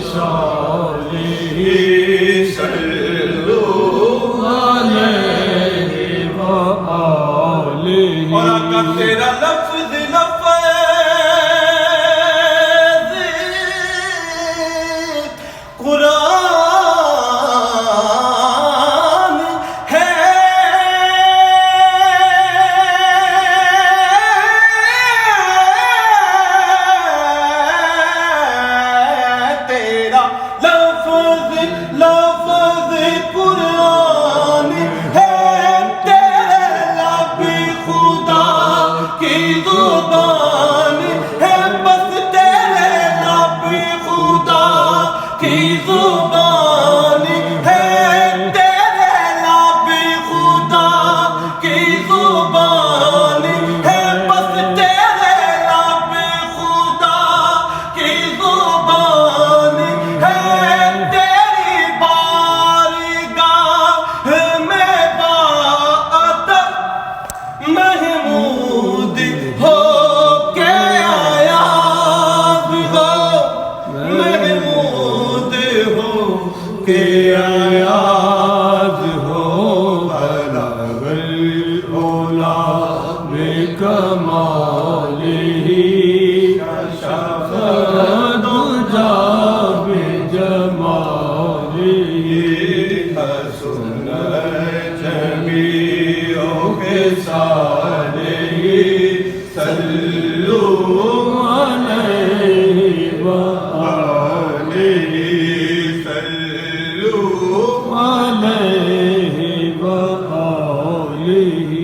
صالح صلوا علیہ وآلہ اور آقا تیرا لفظ قرآن ہے تیرا لفظ قرآن ہے تیرے لب خدا کی زبان ہے بس تیرے لب خدا کی زبان ہے تیرے لب خدا کی زبان ہے بس تیرے لب خدا کی زبان ہے تیری بارگاہ میں باادب محمود ہو کے آیا محمود ہو کے آیاز ہو بلغ العلا بکمالہ کشف الدجی بجمالہ حسن جمیع خصالہ صلوا علیہ وآلہ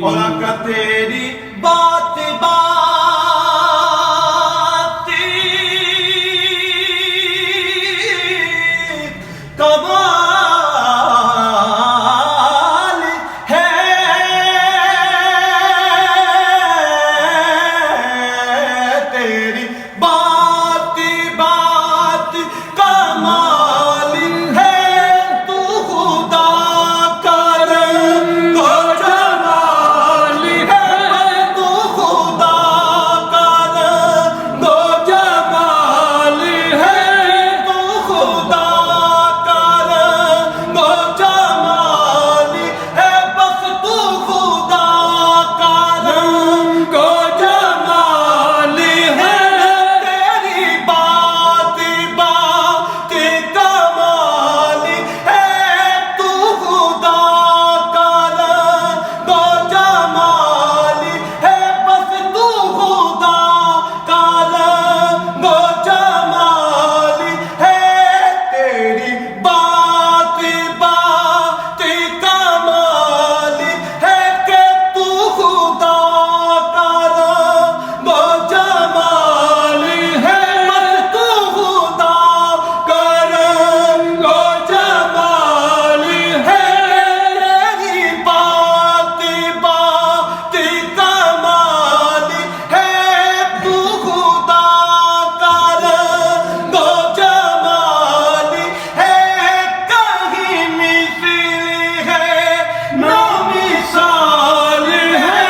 اور آقا تیری بات کمال ہے تیری بات کمال ہے تو خدا کا رنگ و جمال ہے تو خدا کا رنگ و جمال ہے تو خدا کا رنگ و جمال ہے بس تو خدا کا رنگ و جمال ہے تیری بات کمال ہے تو خدا کا رنگ و جمال ہے بس تو خدا کا رنگ و جمال ہے تیری بات کمال ہے کہ تو خدا کا رنگ و جمال ہے بس تو خدا کا رنگ و جمال ہے تیری بات کمال ہے تو خدا کا رنگ و جمال ہے کہیں مثل ہے نہ مثال ہے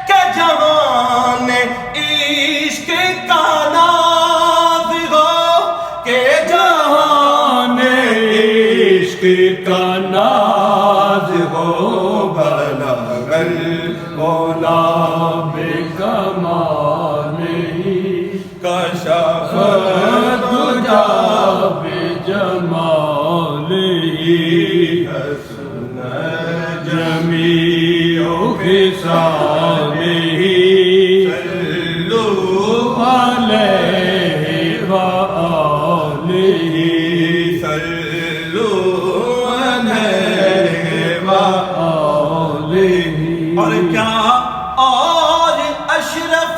کہ جہان عشق کا ناز ہو کہ جہان عشق کا ناز ہو بلغ العلا بکمالہ کشف الدجی بجمالہ حسن جمیع خصالہ صلوا علیہ وآلہ صلوا علیہ وآلہ اور کیا اور اشرف